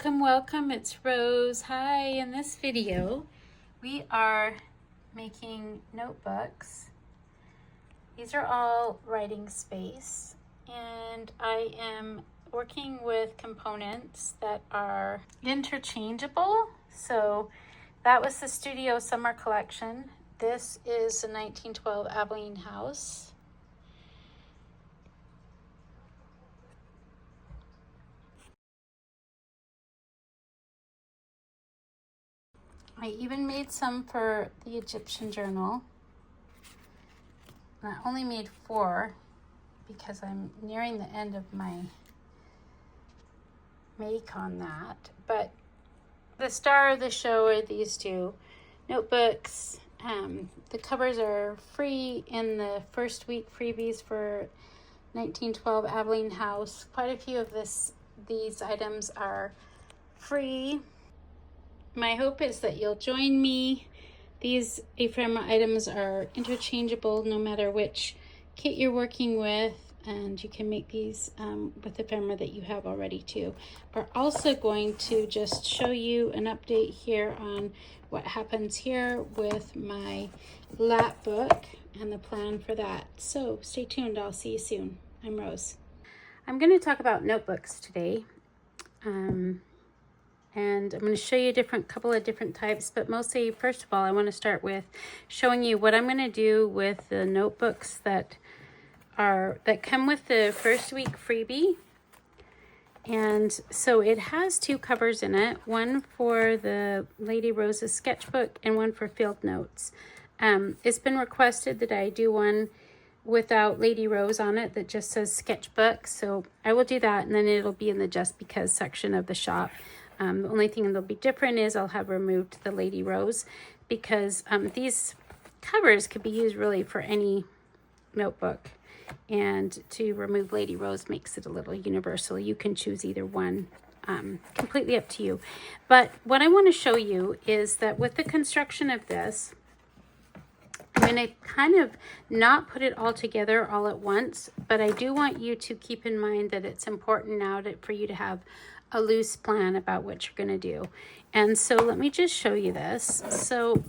Welcome, it's Rose. Hi, in this video, we are making notebooks. These are all writing space, and I am working with components that are interchangeable. So that was the Studio Summer Collection. This is the 1912 Aveline house. I even made some for the Egyptian journal. And I only made 4 because I'm nearing the end of my make on that. But the star of the show are these two notebooks. The covers are free in the first week freebies for 1912 Aveline house. Quite a few of these items are free. My hope is that you'll join me. These ephemera items are interchangeable no matter which kit you're working with, and you can make these with ephemera that you have already too. We're also going to just show you an update here on what happens here with my lap book and the plan for that. So stay tuned, I'll see you soon. I'm Rose. I'm going to talk about notebooks today. And I'm going to show you a couple of different types, but mostly, first of all, I want to start with showing you what I'm going to do with the notebooks that come with the first week freebie. And so it has 2 covers in it, one for the Lady Rose's sketchbook and one for field notes. It's been requested that I do one without Lady Rose on it that just says sketchbook, so I will do that, and then it'll be in the Just Because section of the shop. The only thing that'll be different is I'll have removed the Lady Rose, because these covers could be used really for any notebook, and to remove Lady Rose makes it a little universal. You can choose either one, completely up to you. But what I want to show you is that with the construction of this, I'm going to kind of not put it all together all at once, but I do want you to keep in mind that it's important now for you to have a loose plan about what you're going to do. And so let me just show you this. So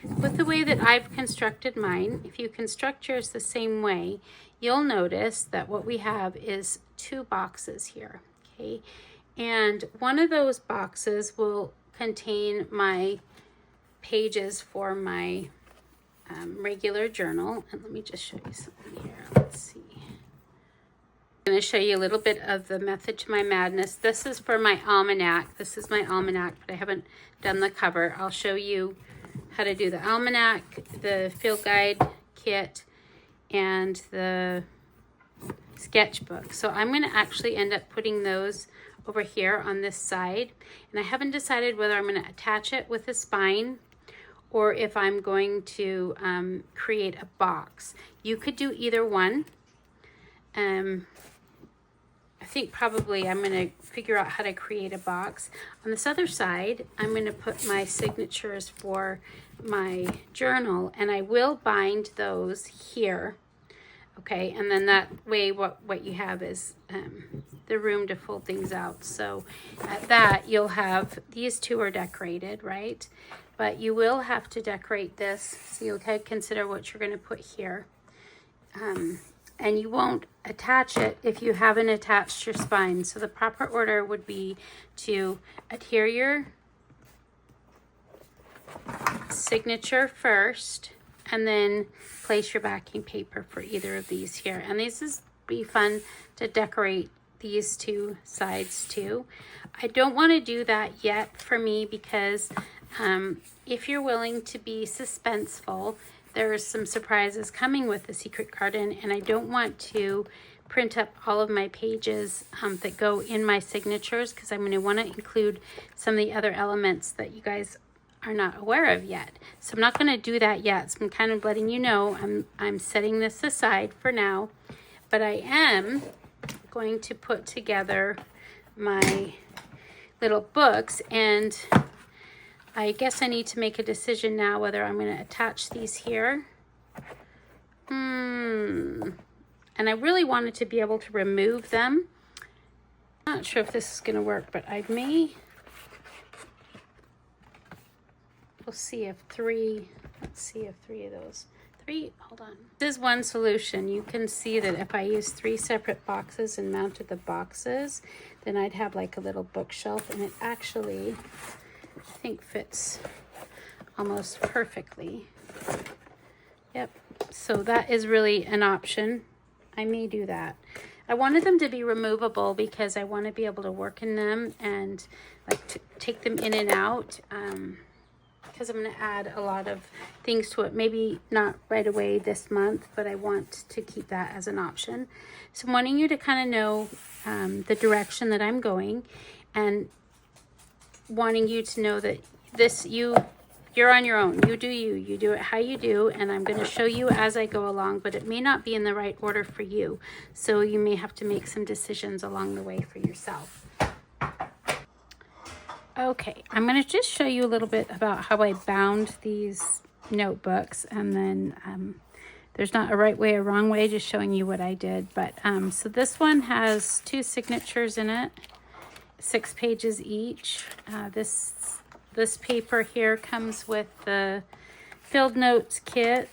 with the way that I've constructed mine, if you construct yours the same way, you'll notice that what we have is 2 boxes here, okay? And one of those boxes will contain my pages for my regular journal. And let me just show you something here. Let's see. I'm going to show you a little bit of the method to my madness. This is for my almanac. This is my almanac, but I haven't done the cover. I'll show you how to do the almanac, the field guide kit, and the sketchbook. So I'm going to actually end up putting those over here on this side. And I haven't decided whether I'm going to attach it with a spine or if I'm going to create a box. You could do either one. I think probably I'm going to figure out how to create a box. On this other side, I'm going to put my signatures for my journal, and I will bind those here. Okay, and then that way what you have is the room to fold things out. So at that, you'll have, these 2 are decorated, right? But you will have to decorate this, so you'll consider what you're going to put here. And you won't attach it if you haven't attached your spine. So the proper order would be to adhere your signature first, and then place your backing paper for either of these here. And these is be fun to decorate these 2 sides too. I don't want to do that yet for me because if you're willing to be suspenseful, there's some surprises coming with the secret garden, and I don't want to print up all of my pages that go in my signatures, because I'm going to want to include some of the other elements that you guys are not aware of yet. So I'm not going to do that yet. So I'm kind of letting you know I'm setting this aside for now, but I am going to put together my little books, and I guess I need to make a decision now whether I'm going to attach these here. And I really wanted to be able to remove them. I'm not not sure if this is going to work, but I may, we'll see if let's see if three of those, hold on. This is one solution. You can see that if I use 3 separate boxes and mounted the boxes, then I'd have like a little bookshelf, and it actually, I think, fits almost perfectly. Yep, so that is really an option. I may do that. I wanted them to be removable because I want to be able to work in them and like to take them in and out, because I'm going to add a lot of things to it. Maybe not right away this month, but I want to keep that as an option. So I'm wanting you to kind of know the direction that I'm going, and wanting you to know that this, you're on your own. You do it how you do, and I'm going to show you as I go along, but it may not be in the right order for you. So you may have to make some decisions along the way for yourself. Okay, I'm going to just show you a little bit about how I bound these notebooks, and then there's not a right way or wrong way, just showing you what I did. But so this one has 2 signatures in it, 6 pages each. This paper here comes with the Filled Notes kit.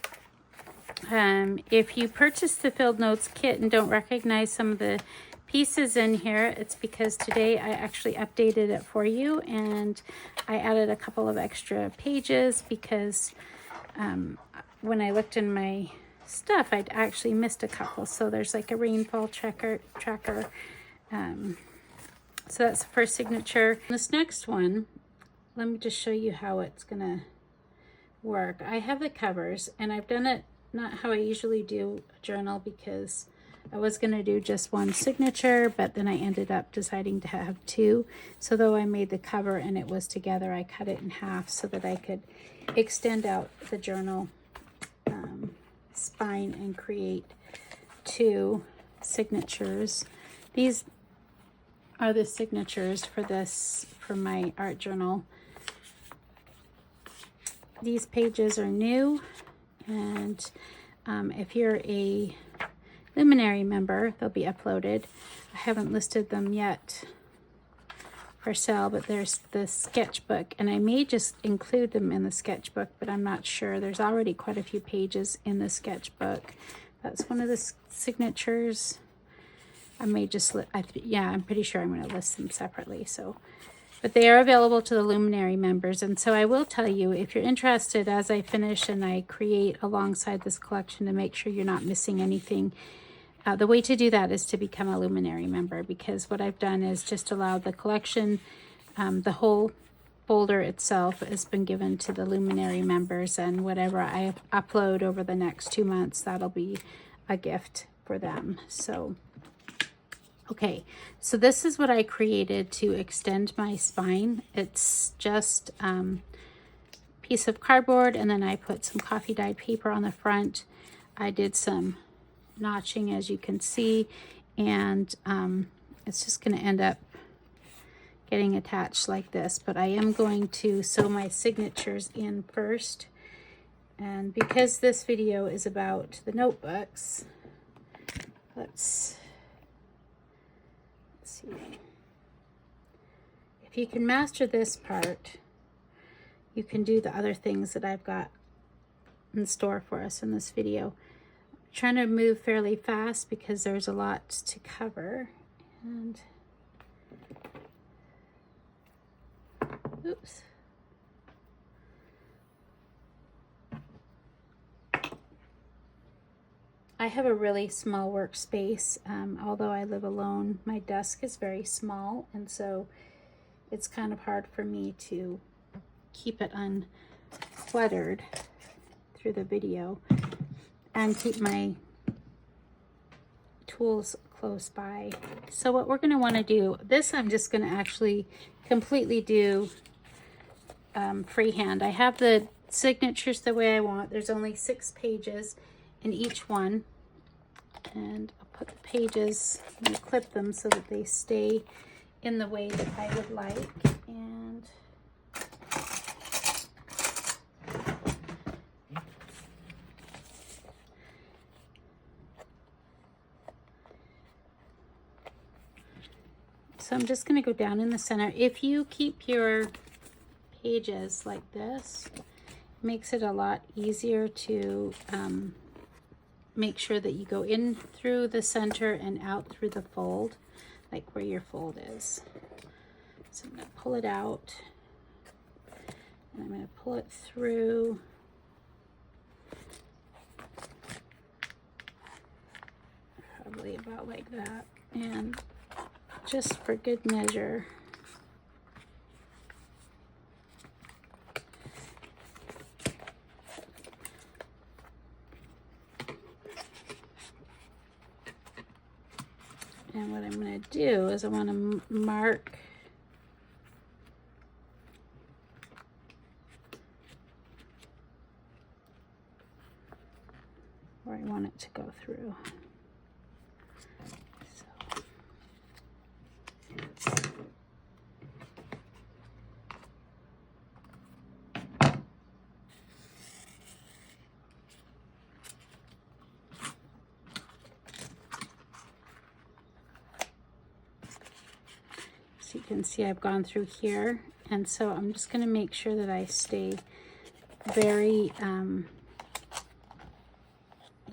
If you purchase the Filled Notes kit and don't recognize some of the pieces in here, it's because today I actually updated it for you, and I added a couple of extra pages because when I looked in my stuff, I'd actually missed a couple. So there's like a rainfall tracker. So that's the first signature. This next one, let me just show you how it's gonna work. I have the covers, and I've done it not how I usually do a journal, because I was gonna do just 1 signature, but then I ended up deciding to have 2. So though I made the cover and it was together, I cut it in half so that I could extend out the journal spine and create 2 signatures. These are the signatures for my art journal. These pages are new, and if you're a Luminary member, they'll be uploaded. I haven't listed them yet for sale, but there's the sketchbook, and I may just include them in the sketchbook, but I'm not sure. There's already quite a few pages in the sketchbook. That's one of the signatures. I may just, yeah, I'm pretty sure I'm going to list them separately. So, but they are available to the Luminary members. And so I will tell you, if you're interested, as I finish and I create alongside this collection to make sure you're not missing anything, the way to do that is to become a Luminary member, because what I've done is just allowed the collection, the whole folder itself has been given to the Luminary members, and whatever I upload over the next 2 months, that'll be a gift for them. So, okay, so this is what I created to extend my spine. It's just piece of cardboard, and then I put some coffee dyed paper on the front. I did some notching, as you can see, and it's just going to end up getting attached like this, but I am going to sew my signatures in first. And because this video is about the notebooks, let's see. If you can master this part, you can do the other things that I've got in store for us in this video. I'm trying to move fairly fast because there's a lot to cover. And oops. I have a really small workspace. Although I live alone, my desk is very small, and so it's kind of hard for me to keep it uncluttered through the video and keep my tools close by. So what we're going to want to do, this I'm just going to actually completely do freehand. I have the signatures the way I want. There's only 6 pages in each one, and I'll put the pages and clip them so that they stay in the way that I would like. And So I'm just going to go down in the center. If you keep your pages like this, it makes it a lot easier to make sure that you go in through the center and out through the fold, like where your fold is. So I'm going to pull it out, and I'm going to pull it through. Probably about like that, and just for good measure, and what I'm going to do is I want to mark where I want it to go through. So you can see I've gone through here, and so I'm just going to make sure that I stay very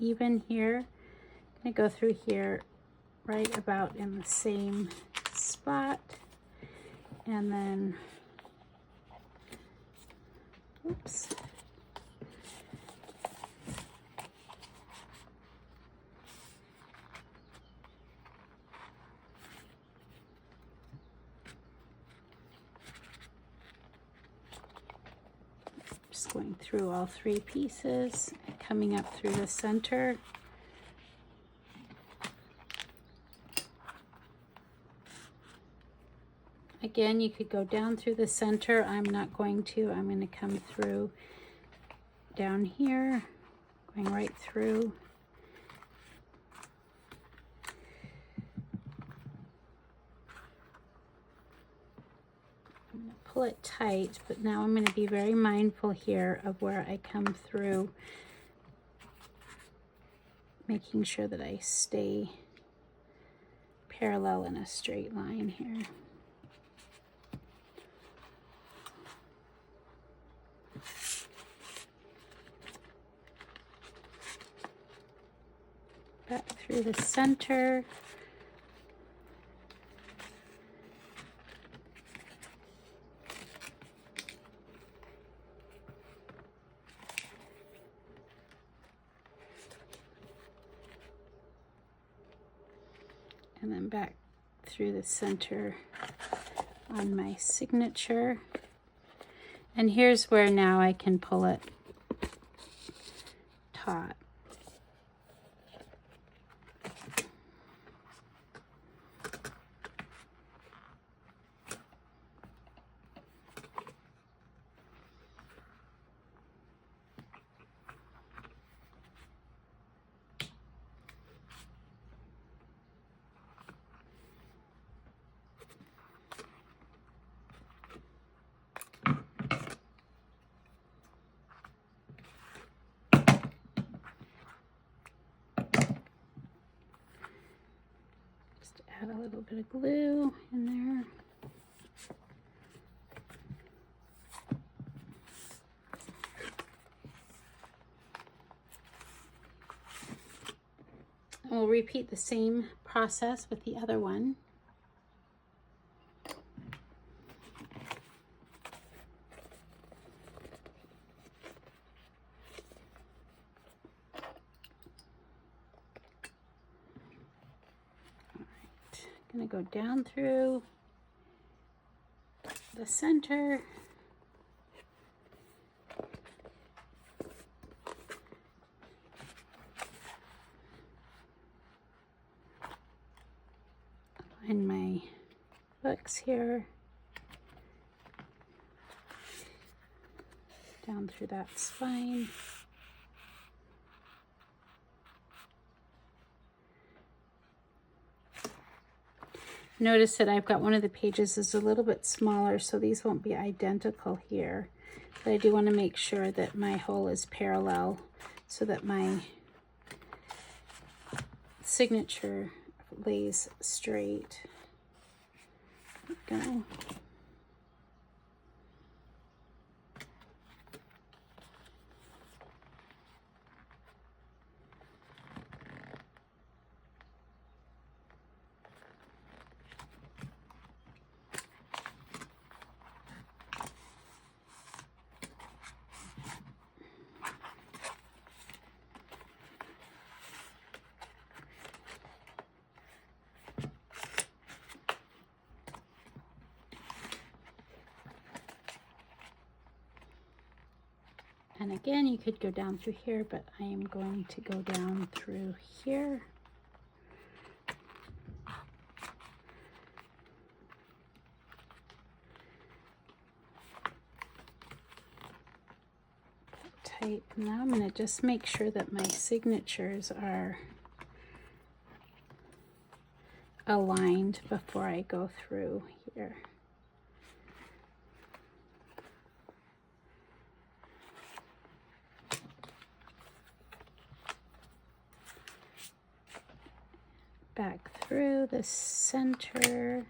even here. I'm going to go through here right about in the same spot, and then oops, just going through all three pieces, coming up through the center. Again, you could go down through the center. I'm not going to. I'm going to come through down here, going right through. I'm going to pull it tight, but now I'm going to be very mindful here of where I come through, making sure that I stay parallel in a straight line here. Back through the center. And then back through the center on my signature. And here's where now I can pull it taut. Add a little bit of glue in there. And we'll repeat the same process with the other one. I'm going to go down through the center. Align my books here. Down through that spine. Notice that I've got one of the pages is a little bit smaller, so these won't be identical here. But I do want to make sure that my hole is parallel so that my signature lays straight. go. And again, you could go down through here, but I am going to go down through here. Tight. Now I'm going to just make sure that my signatures are aligned before I go through here. Back through the center.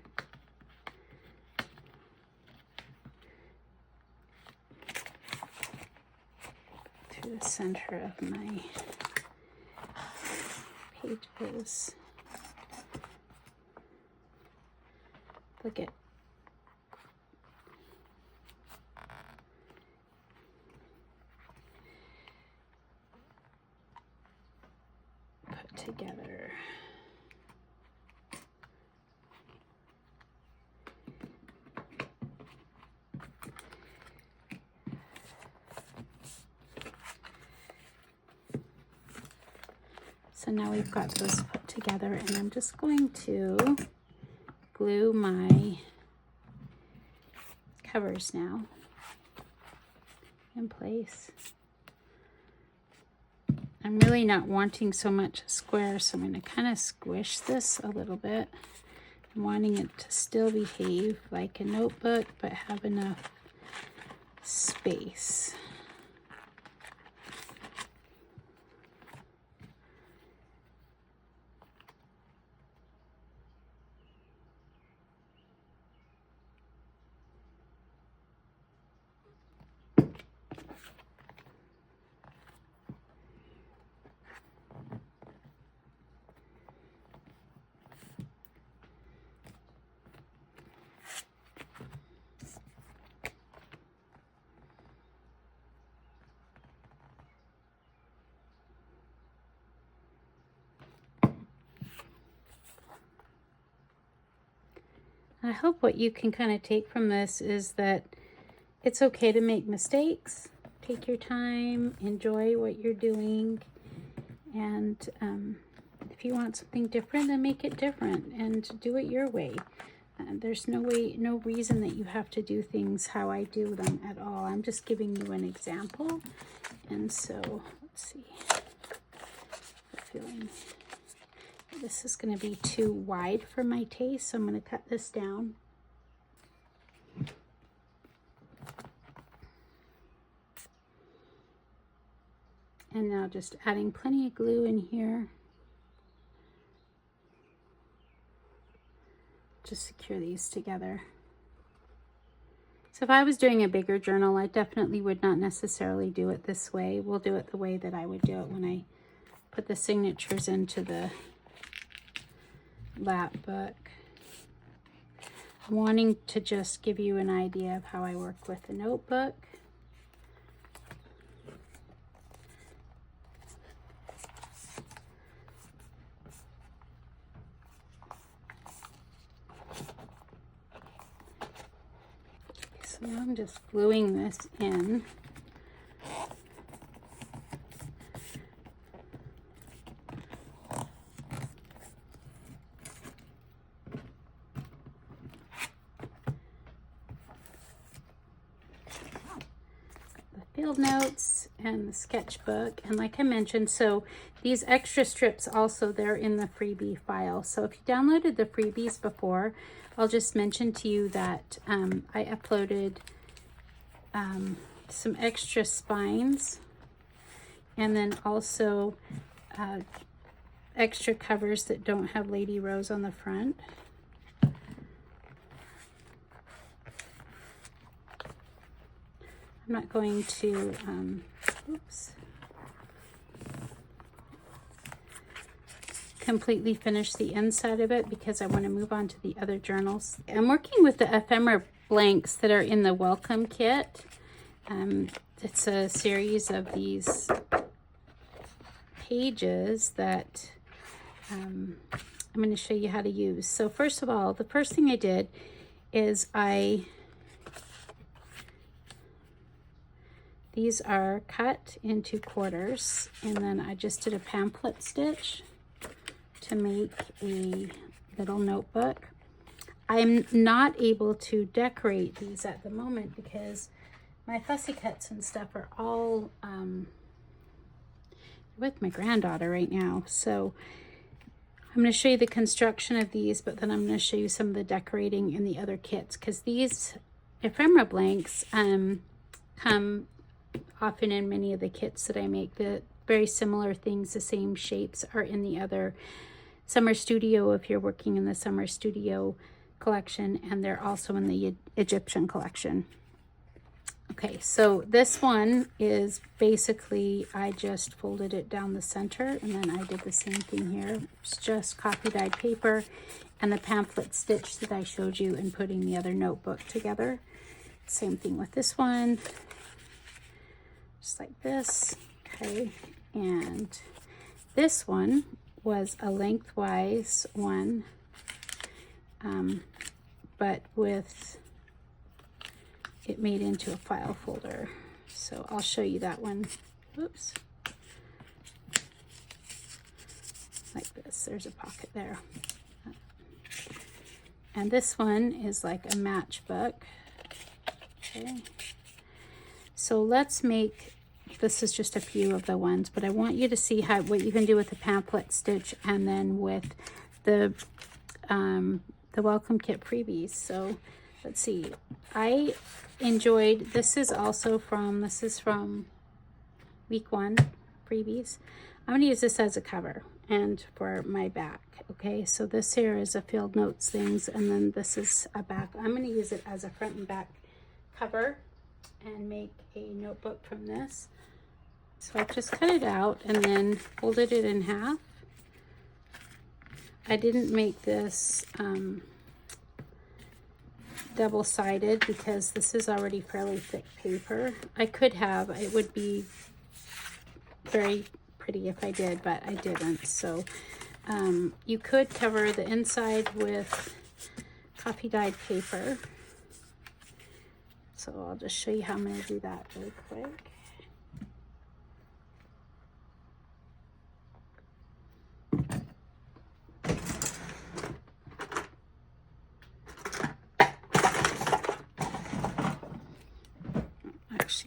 Through the center of my pages. Look at put together. So now we've got those put together, and I'm just going to glue my covers now in place. I'm really not wanting so much square, so I'm going to kind of squish this a little bit. I'm wanting it to still behave like a notebook, but have enough space. I hope what you can kind of take from this is that it's okay to make mistakes. Take your time, enjoy what you're doing, and if you want something different, then make it different and do it your way. There's no reason that you have to do things how I do them at all. I'm just giving you an example. And so, let's see. I'm feeling this is going to be too wide for my taste, so I'm going to cut this down. And now just adding plenty of glue in here to secure these together. So if I was doing a bigger journal, I definitely would not necessarily do it this way. We'll do it the way that I would do it when I put the signatures into the lap book. I'm wanting to just give you an idea of how I work with the notebook. So now I'm just gluing this in. Field notes and the sketchbook, and like I mentioned, so these extra strips also, they're in the freebie file. So if you downloaded the freebies before, I'll just mention to you that I uploaded some extra spines, and then also extra covers that don't have Lady Rose on the front. I'm not going to, oops, completely finish the inside of it because I want to move on to the other journals. I'm working with the ephemera blanks that are in the welcome kit. It's a series of these pages that I'm going to show you how to use. So first of all, the first thing I did is these are cut into quarters, and then I just did a pamphlet stitch to make a little notebook. I'm not able to decorate these at the moment because my fussy cuts and stuff are all with my granddaughter right now. So I'm going to show you the construction of these, but then I'm going to show you some of the decorating in the other kits, because these ephemera blanks come often in many of the kits that I make. The very similar things, the same shapes, are in the other Summer Studio if you're working in the Summer Studio collection, and they're also in the Egyptian collection. Okay, so this one is basically, I just folded it down the center, and then I did the same thing here. It's just copy dyed paper and the pamphlet stitch that I showed you in putting the other notebook together. Same thing with this one, just like this. Okay, and this one was a lengthwise one, but with it made into a file folder. So I'll show you that one. Oops. Like this, there's a pocket there. And this one is like a matchbook. Okay. So let's make, this is just a few of the ones, but I want you to see what you can do with the pamphlet stitch and then with the welcome kit freebies. So let's see. I enjoyed, this is from week 1 freebies. I'm going to use this as a cover and for my back. Okay, so this here is a field notes things, and then this is a back. I'm going to use it as a front and back cover and make a notebook from this. So I've just cut it out and then folded it in half. I didn't make this double-sided because this is already fairly thick paper. I could have, it would be very pretty if I did, but I didn't. So you could cover the inside with copy dyed paper. So I'll just show you how I'm going to do that really quick.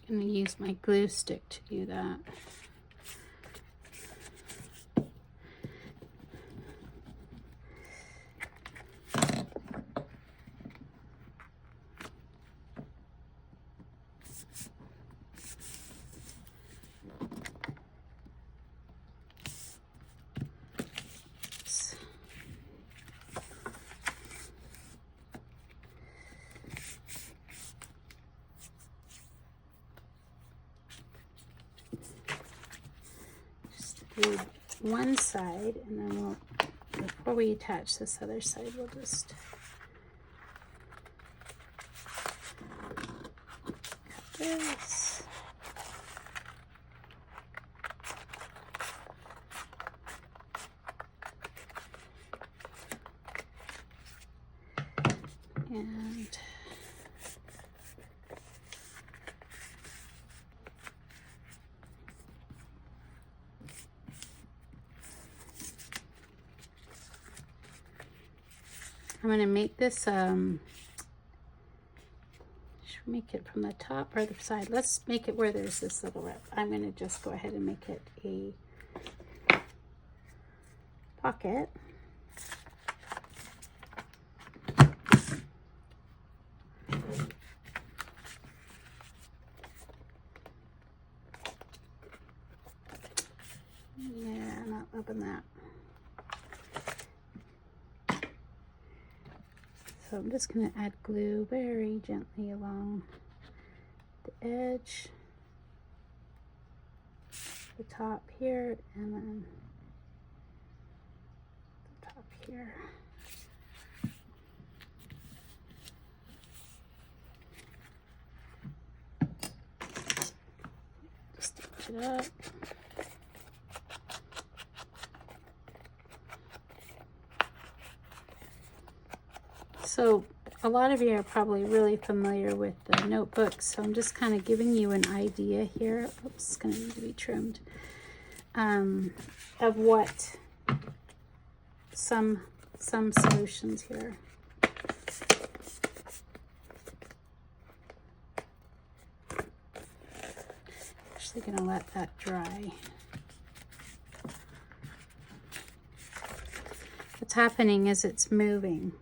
I'm going to use my glue stick to do that. Do one side, and then before we attach this other side, we'll just cut this. And I'm going to make this, should we make it from the top or the side? Let's make it where there's this little rip. I'm going to just go ahead and make it a pocket. Yeah, not loving that. So I'm just going to add glue very gently along the edge, the top here, and then the top here. Stitch it up. So a lot of you are probably really familiar with the notebooks, so I'm just kind of giving you an idea here. Oops, it's going to need to be trimmed. Of what some solutions here. Actually going to let that dry. What's happening is it's moving,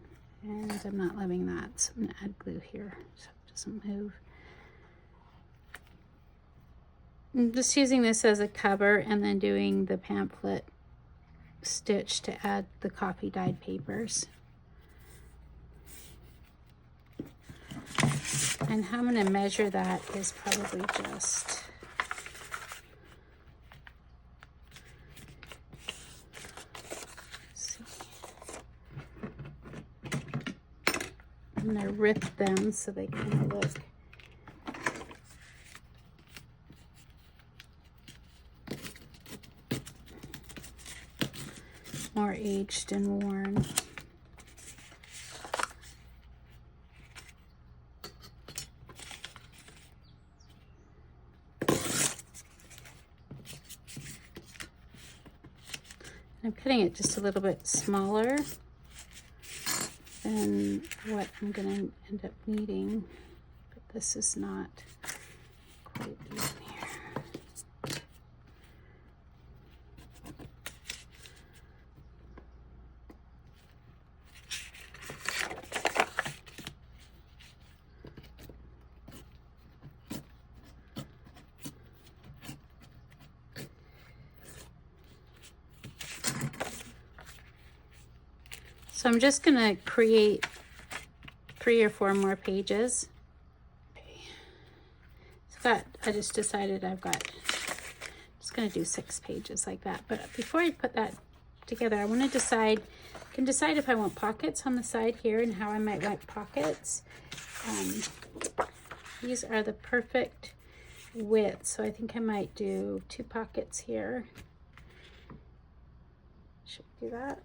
and I'm not loving that, so I'm going to add glue here so it doesn't move. I'm just using this as a cover and then doing the pamphlet stitch to add the copy dyed papers. And how I'm going to measure that is probably just I'm going to rip them so they kind of look more aged and worn. I'm cutting it just a little bit smaller than what I'm going to end up needing, but this is not quite even here. So I'm just going to create 3 or 4 more pages. Okay. I just decided I'm just going to do 6 pages like that. But before I put that together, I want to decide if I want pockets on the side here and how I might like pockets. These are the perfect width, so I think I might do 2 pockets here. Should we do that?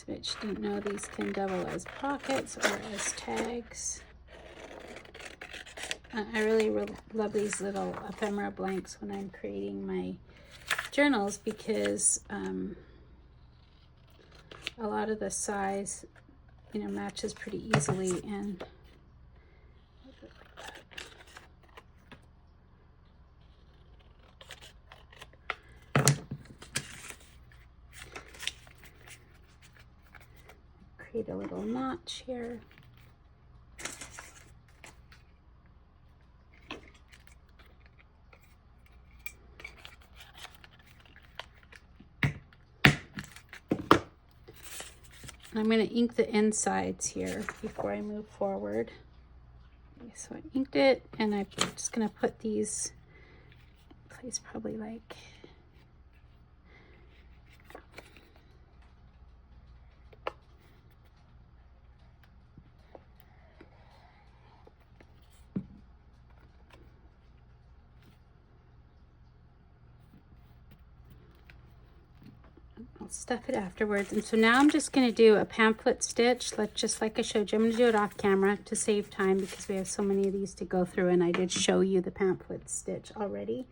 Which didn't know these can double as pockets or as tags. I really love these little ephemera blanks when I'm creating my journals because a lot of the size, matches pretty easily, and create a little notch here. I'm going to ink the insides here before I move forward. Okay, so I inked it, and I'm just going to put these in place, probably like I'll stuff it afterwards. And so now I'm just going to do a pamphlet stitch, just like I showed you. I'm going to do it off camera to save time because we have so many of these to go through, and I did show you the pamphlet stitch already.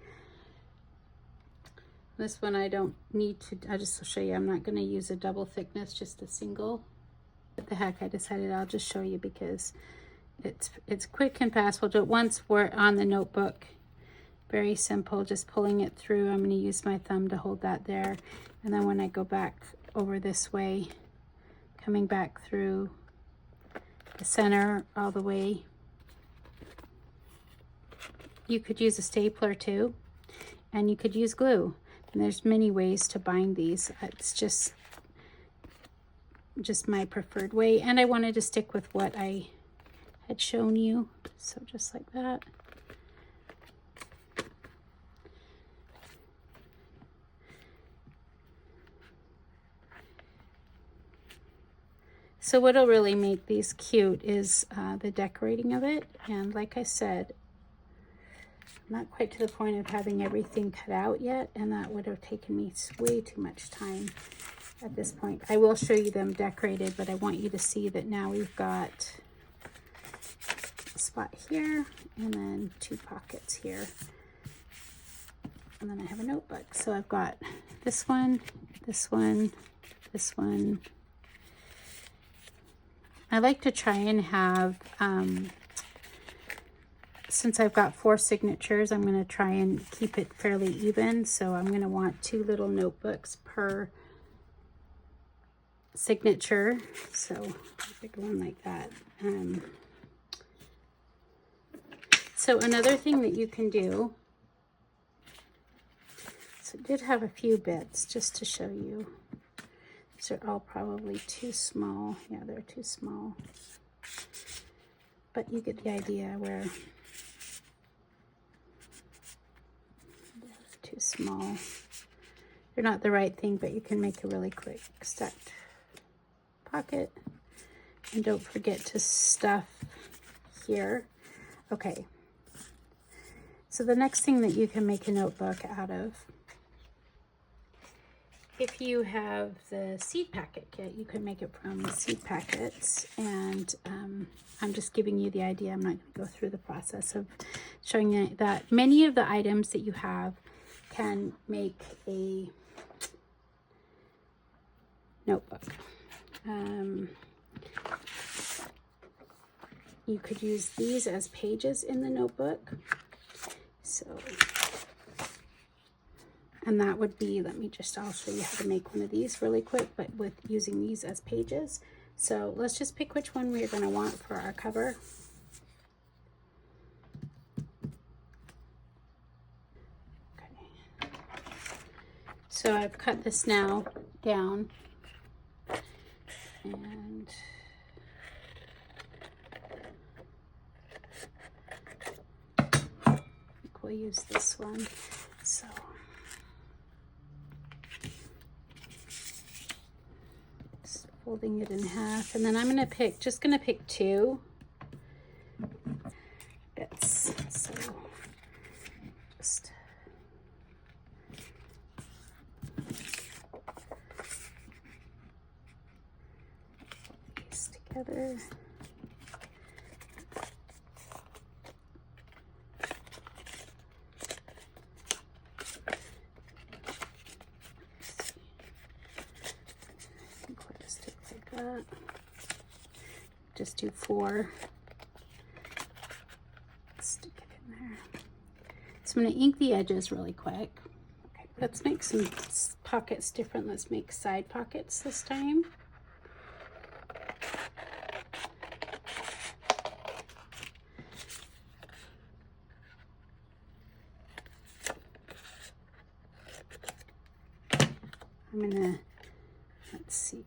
This one I don't need to, I'll just show you. I'm not going to use a double thickness, just a single. What the heck, I decided I'll just show you because it's quick and fast. We'll do it once we're on the notebook. Very simple, just pulling it through. I'm going to use my thumb to hold that there. And then when I go back over this way, coming back through the center all the way. You could use a stapler too, and you could use glue. And there's many ways to bind these. It's just just my preferred way, and I wanted to stick with what I had shown you. So just like that. So what'll really make these cute is the decorating of it. And like I said, I'm not quite to the point of having everything cut out yet, and that would have taken me way too much time at this point. I will show you them decorated, but I want you to see that now we've got a spot here and then 2 pockets here. And then I have a notebook. So I've got this one, this one, this one. I like to try and have, since I've got 4 signatures, I'm going to try and keep it fairly even. So I'm going to want 2 little notebooks per signature. So a big one like that. So another thing that you can do, so I did have a few bits just to show you. These are all probably too small. Yeah, they're too small. But you get the idea where they're too small. They're not the right thing, but you can make a really quick stacked pocket. And don't forget to stuff here. Okay. So the next thing that you can make a notebook out of, if you have the seed packet kit, you can make it from the seed packets. And I'm just giving you the idea. I'm not going to go through the process of showing you that. Many of the items that you have can make a notebook. You could use these as pages in the notebook. So, and that would be, I'll show you how to make one of these really quick, but with using these as pages. So let's just pick which one we're going to want for our cover. Okay. So I've cut this now down, and we'll use this one. So just folding it in half, and then I'm gonna pick, just gonna pick 2 bits. So just put these together. Just do 4. Stick it in there. So I'm going to ink the edges really quick. Okay, let's make some pockets different. Let's make side pockets this time. I'm going to, let's see.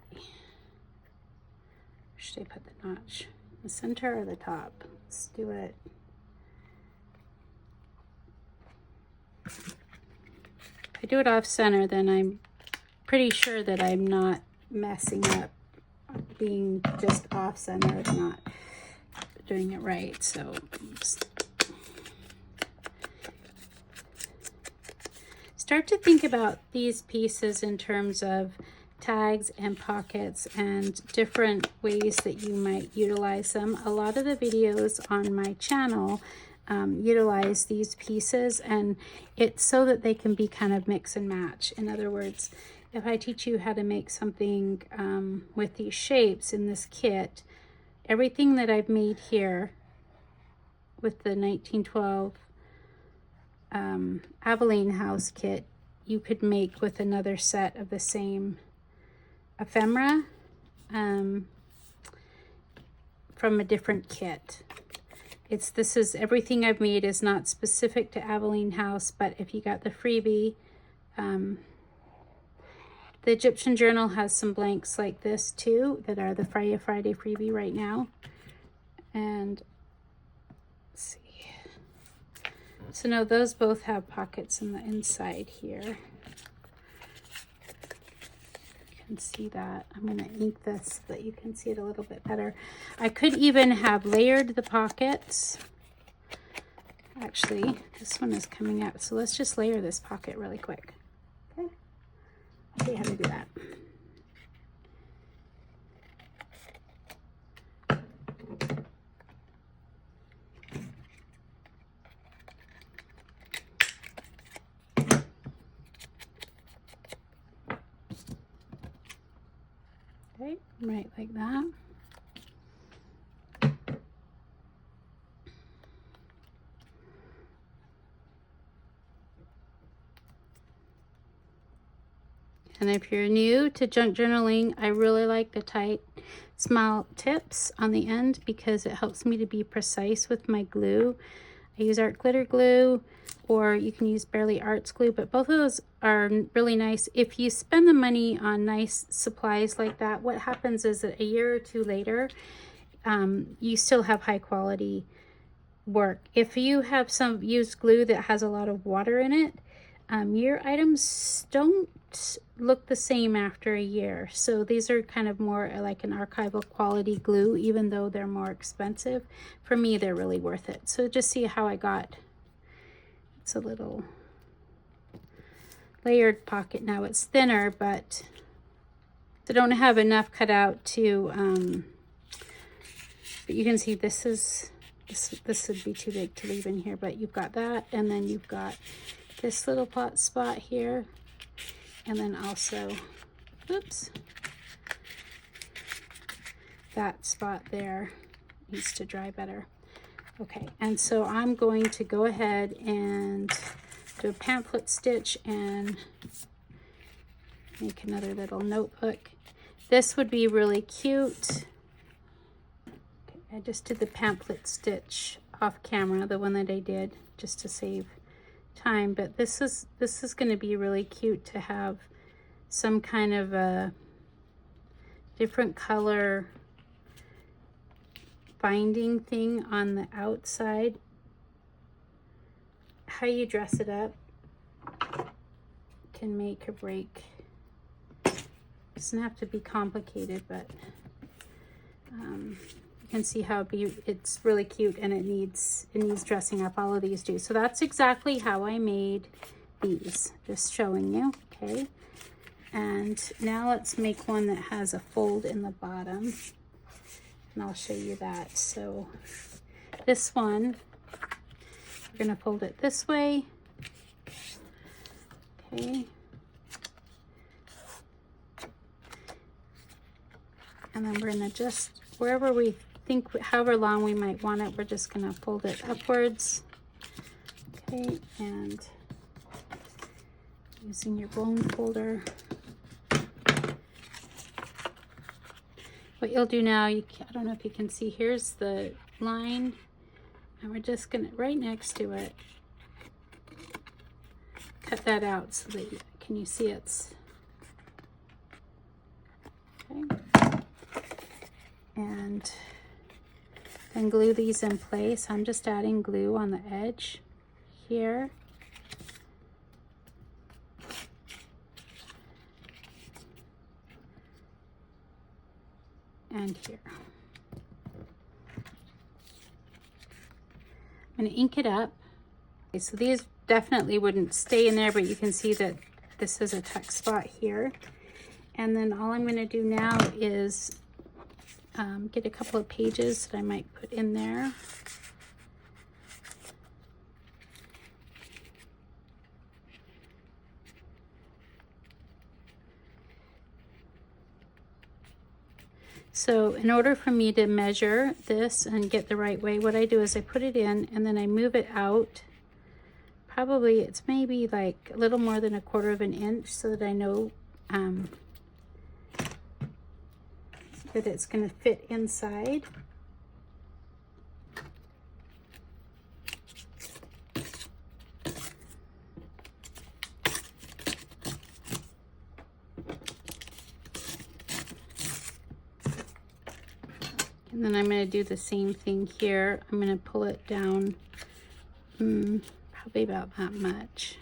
Should I put the notch in the center or the top? Let's do it. If I do it off center, then I'm pretty sure that I'm not messing up being just off center, not doing it right. So just start to think about these pieces in terms of tags and pockets and different ways that you might utilize them. A lot of the videos on my channel utilize these pieces, and it's so that they can be kind of mix and match. In other words, if I teach you how to make something with these shapes in this kit, everything that I've made here with the 1912 Aveline house kit, you could make with another set of the same ephemera from a different kit. This is everything I've made is not specific to Aveline house, but if you got the freebie, The Egyptian journal has some blanks like this too that are the Friday freebie right now. And let's see. So no, those both have pockets in the inside here. You can see that. I'm going to ink this so that you can see it a little bit better. I could even have layered the pockets. Actually, this one is coming out, so let's just layer this pocket really quick. Okay, I'll show you how to do that. Okay, right like that. And if you're new to junk journaling, I really like the tight small tips on the end because it helps me to be precise with my glue. I use art glitter glue, or you can use Barely Arts glue, but both of those are really nice. If you spend the money on nice supplies like that, what happens is that a year or two later, you still have high quality work. If you have some used glue that has a lot of water in it, your items don't look the same after a year. So these are kind of more like an archival quality glue, even though they're more expensive. For me, they're really worth it. So just see how I got, it's a little layered pocket now. It's thinner, but I don't have enough cut out to, but you can see this would be too big to leave in here, but you've got that, and then you've got this little pot spot here, and then also, oops, that spot there needs to dry better. Okay, and so I'm going to go ahead and do a pamphlet stitch and make another little notebook. This would be really cute. Okay, I just did the pamphlet stitch off camera, the one that I did, just to save time, but this is going to be really cute to have some kind of a different color binding thing on the outside. How you dress it up can make or break. It doesn't have to be complicated, but you can see how it's really cute, and it needs dressing up. All of these do. So that's exactly how I made these, just showing you. Okay, and now let's make one that has a fold in the bottom, and I'll show you that. So this one, we're going to fold it this way. Okay, and then we're going to just, wherever we think, however long we might want it, we're just going to fold it upwards. Okay, and using your bone folder, what you'll do now, I don't know if you can see, here's the line, and we're just going to, right next to it, cut that out so that can you see it's, okay, and then glue these in place. I'm just adding glue on the edge here. And here. I'm going to ink it up. Okay, so these definitely wouldn't stay in there, but you can see that this is a tuck spot here. And then all I'm going to do now is get a couple of pages that I might put in there. So in order for me to measure this and get the right way, what I do is I put it in and then I move it out. Probably it's maybe like a little more than 1/4 of an inch, so that I know that it's going to fit inside. And then I'm going to do the same thing here. I'm going to pull it down probably about that much.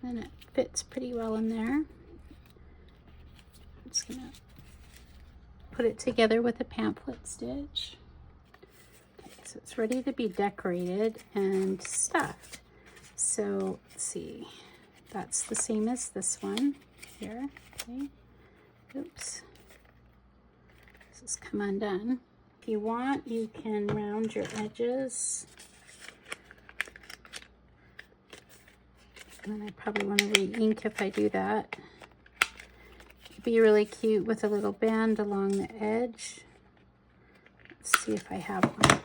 And it fits pretty well in there. I'm just going to put it together with a pamphlet stitch. Okay, so it's ready to be decorated and stuffed. So let's see, that's the same as this one here. Okay, oops, this has come undone. If you want, you can round your edges. And I probably want to re-ink if I do that. It'd be really cute with a little band along the edge. Let's see if I have one.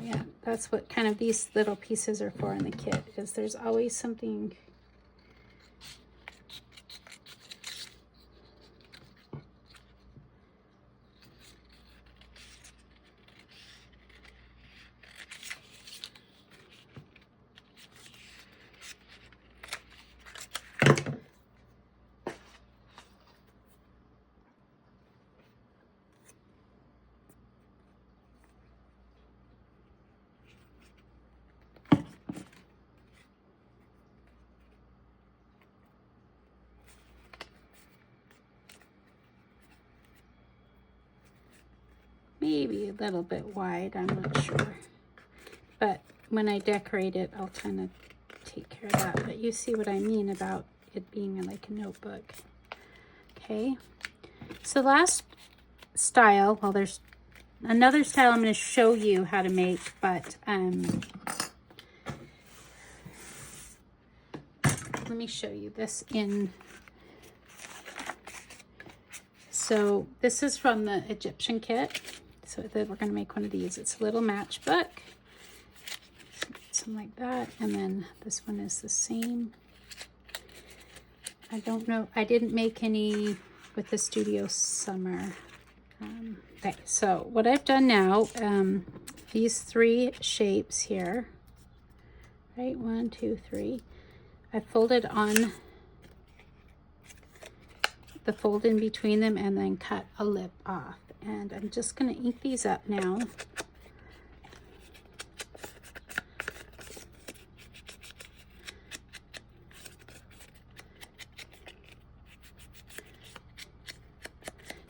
Yeah, that's what kind of these little pieces are for in the kit, is there's always something. Maybe a little bit wide, I'm not sure. But when I decorate it, I'll kind of take care of that. But you see what I mean about it being like a notebook. Okay, so last style, well, there's another style I'm going to show you how to make, but let me show you this in. So this is from the Egyptian kit. So that we're going to make one of these. It's a little matchbook, something like that. And then this one is the same. I don't know. I didn't make any with the Studio Summer. Okay, so what I've done now, these three shapes here, right? 1, 2, 3. I folded on the fold in between them and then cut a lip off. And I'm just going to ink these up now.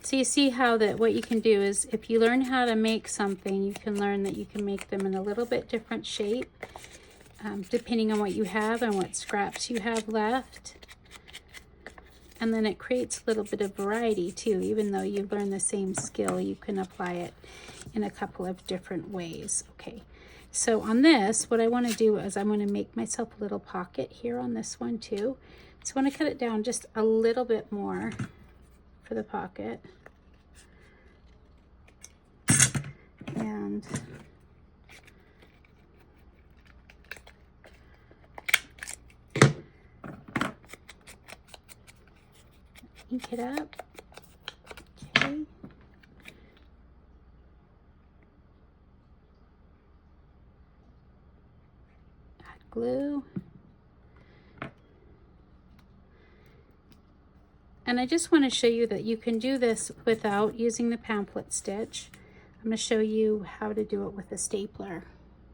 So you see how that what you can do is, if you learn how to make something, you can learn that you can make them in a little bit different shape, depending on what you have and what scraps you have left. And then it creates a little bit of variety too. Even though you've learned the same skill, you can apply it in a couple of different ways. Okay, so on this, what I want to do is I'm going to make myself a little pocket here on this one too. So I want to cut it down just a little bit more for the pocket. And ink it up. Okay. Add glue. And I just want to show you that you can do this without using the pamphlet stitch. I'm going to show you how to do it with a stapler.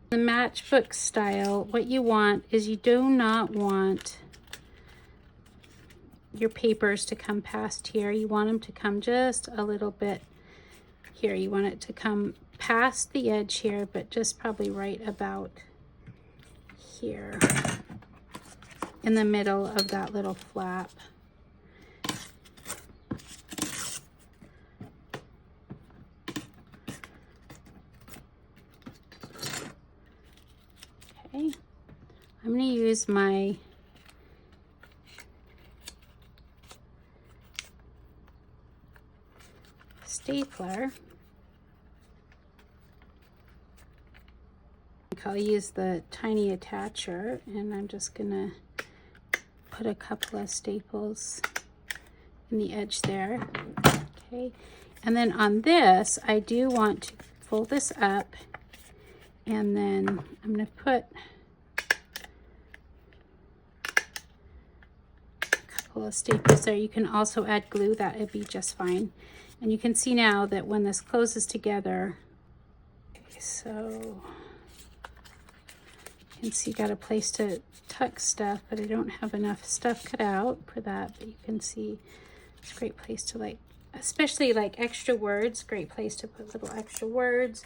The matchbook style, what you want is you do not want your papers to come past here. You want them to come just a little bit here. You want it to come past the edge here, but just probably right about here in the middle of that little flap. Okay, I'm going to use my stapler. I'll use the tiny attacher, and I'm just gonna put a couple of staples in the edge there. Okay, and then on this, I do want to fold this up And then I'm going to put a couple of staples there. You can also add glue, that would be just fine. And you can see now that when this closes together, okay, so you can see got a place to tuck stuff, but I don't have enough stuff cut out for that. But you can see it's a great place to, like, especially like extra words, great place to put little extra words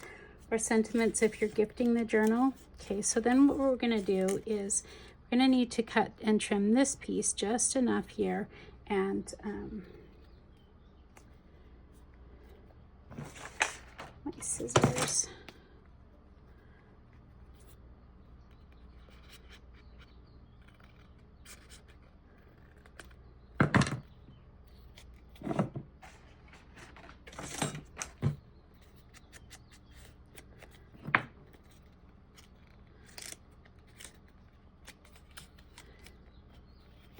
or sentiments if you're gifting the journal. Okay, so then what we're going to do is we're going to need to cut and trim this piece just enough here, and my scissors.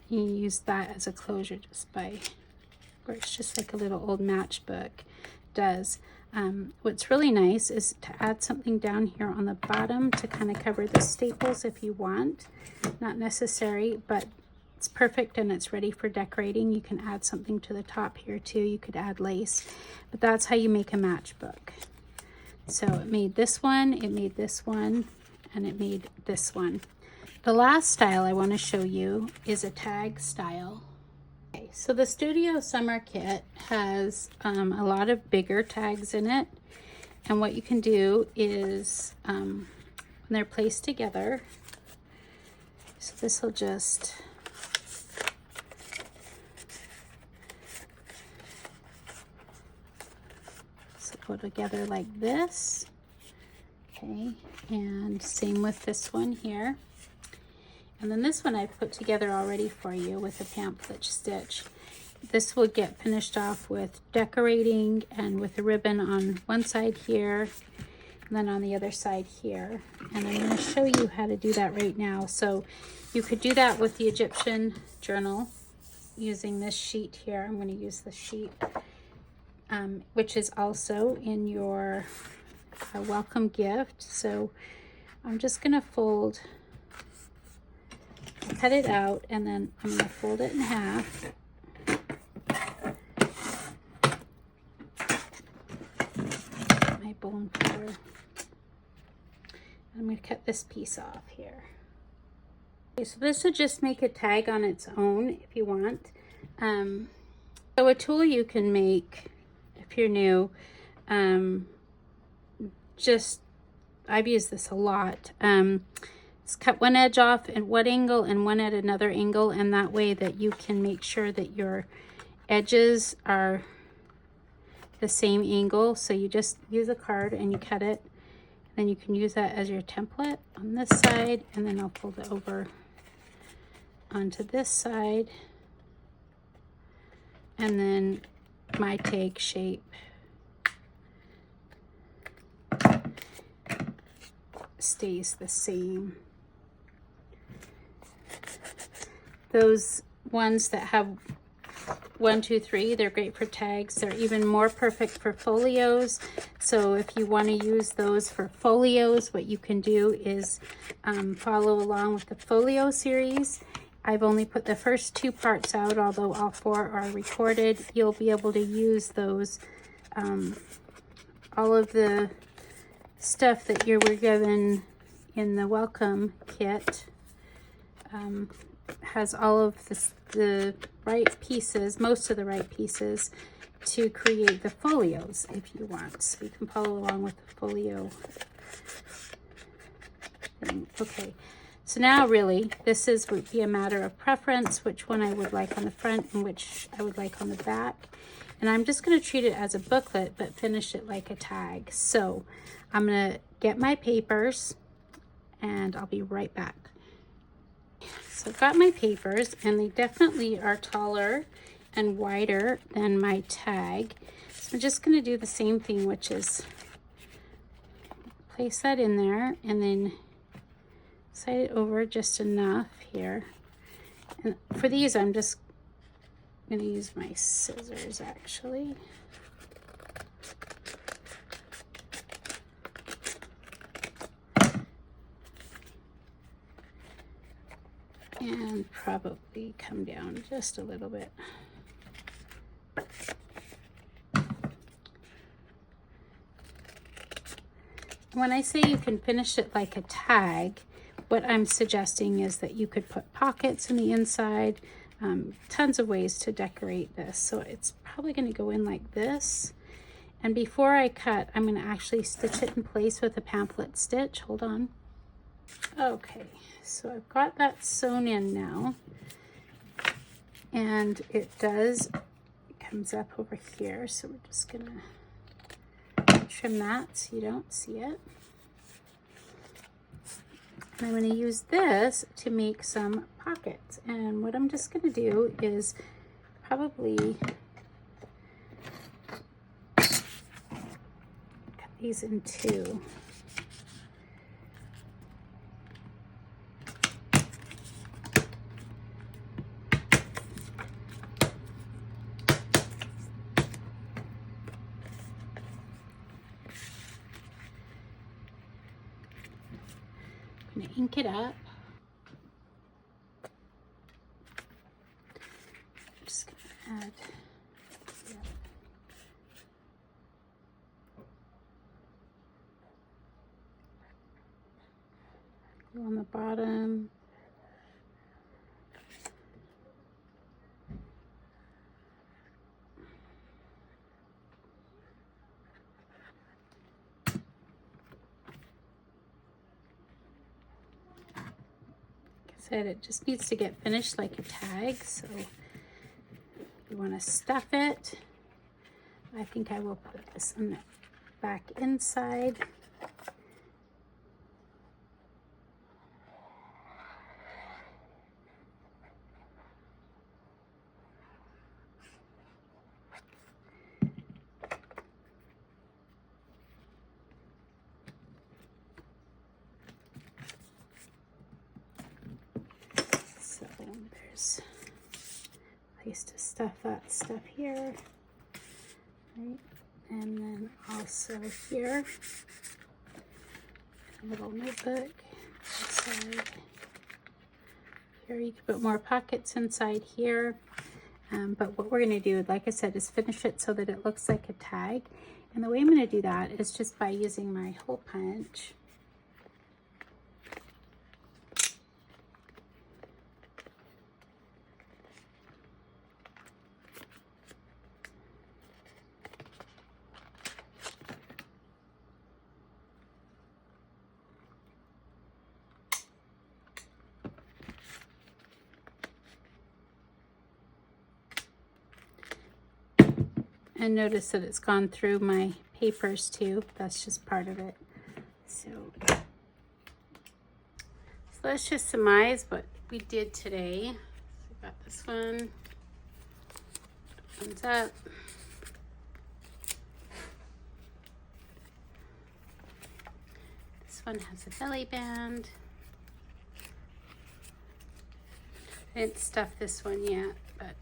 You use that as a closure just by, or it's just like a little old matchbook does. What's really nice is to add something down here on the bottom to kind of cover the staples if you want. Not necessary, but it's perfect and it's ready for decorating. You can add something to the top here too. You could add lace, but that's how you make a matchbook. So it made this one, it made this one, and it made this one. The last style I want to show you is a tag style. Okay, so the Studio Summer Kit has a lot of bigger tags in it, and what you can do is when they're placed together, so this will just go together like this. Okay, and same with this one here. And then this one I've put together already for you with a pamphlet stitch. This will get finished off with decorating and with a ribbon on one side here, and then on the other side here. And I'm going to show you how to do that right now. So you could do that with the Egyptian journal using this sheet here. I'm going to use the sheet, which is also in your welcome gift. So I'm just going to fold, cut it out, and then I'm going to fold it in half. My bone folder. I'm going to cut this piece off here. Okay, so this would just make a tag on its own if you want. So a tool you can make if you're new, I've used this a lot. Just cut one edge off at one angle and one at another angle, and that way that you can make sure that your edges are the same angle. So you just use a card and you cut it, and then you can use that as your template on this side, and then I'll fold it over onto this side, and then my tag shape stays the same. Those ones that have 1, 2, 3, they're great for tags. They're even more perfect for folios. So if you want to use those for folios, what you can do is follow along with the folio series. I've only put the first 2 parts out, although all 4 are recorded. You'll be able to use those, all of the stuff that you were given in the welcome kit has all of the right pieces, most of the right pieces to create the folios if you want. So you can follow along with the folio thing. Okay, so now really this would be a matter of preference, which one I would like on the front and which I would like on the back. And I'm just going to treat it as a booklet but finish it like a tag. So I'm going to get my papers and I'll be right back. So I've got my papers, and they definitely are taller and wider than my tag. So I'm just going to do the same thing, which is place that in there and then slide it over just enough here. And for these, I'm just going to use my scissors actually. and probably come down just a little bit. When I say you can finish it like a tag, what I'm suggesting is that you could put pockets in the inside, tons of ways to decorate this. So it's probably going to go in like this. And before I cut, I'm going to actually stitch it in place with a pamphlet stitch. Hold on. Okay, so I've got that sewn in now. And it comes up over here. So we're just going to trim that so you don't see it. And I'm going to use this to make some pockets. And what I'm just going to do is probably cut these in two. I'm going to ink it up. I'm just going to add on the bottom. Said it just needs to get finished like a tag, so you want to stuff it. I think I will put this on the back inside. There's a place to stuff that stuff here, right? And then also here, a little notebook inside here. You can put more pockets inside here, but what we're going to do, like I said, is finish it so that it looks like a tag. And the way I'm going to do that is just by using my hole punch. And notice that it's gone through my papers too. That's just part of it. So let's just surmise what we did today. So we got this one. Opens up. This one has a belly band. I didn't stuff this one yet, but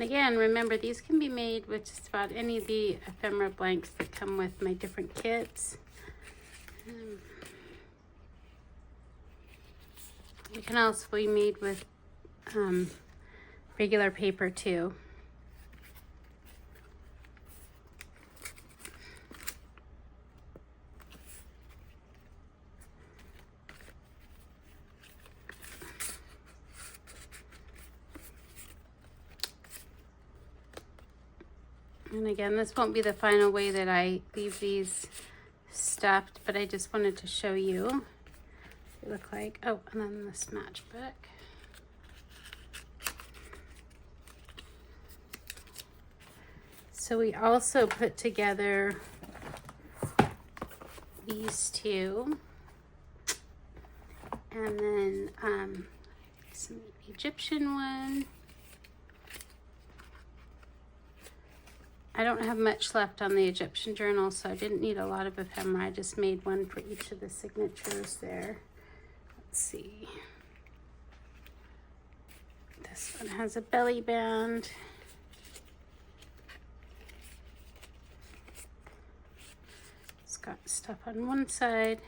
and again, remember, these can be made with just about any of the ephemera blanks that come with my different kits. They can also be made with regular paper too. And again, this won't be the final way that I leave these stuffed, but I just wanted to show you what they look like. Oh, and then this matchbook. So we also put together these two. And then some Egyptian one. I don't have much left on the Egyptian journal, so I didn't need a lot of ephemera. I just made one for each of the signatures there. Let's see. This one has a belly band. It's got stuff on one side.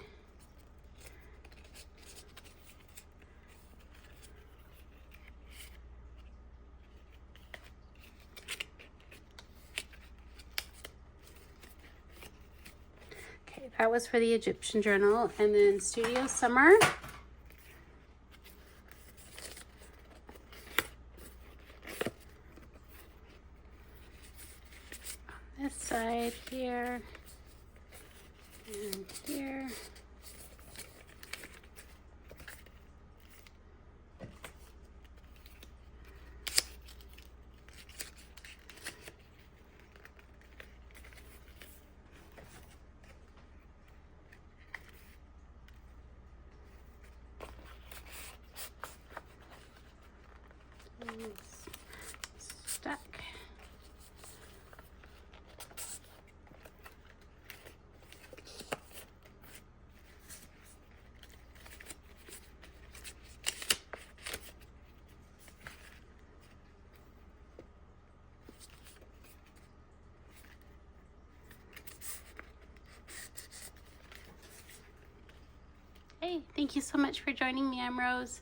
That was for the Egyptian journal. And then Studio Summer. On this side here and here. Stuck. Hey, thank you so much for joining me. I'm Rose.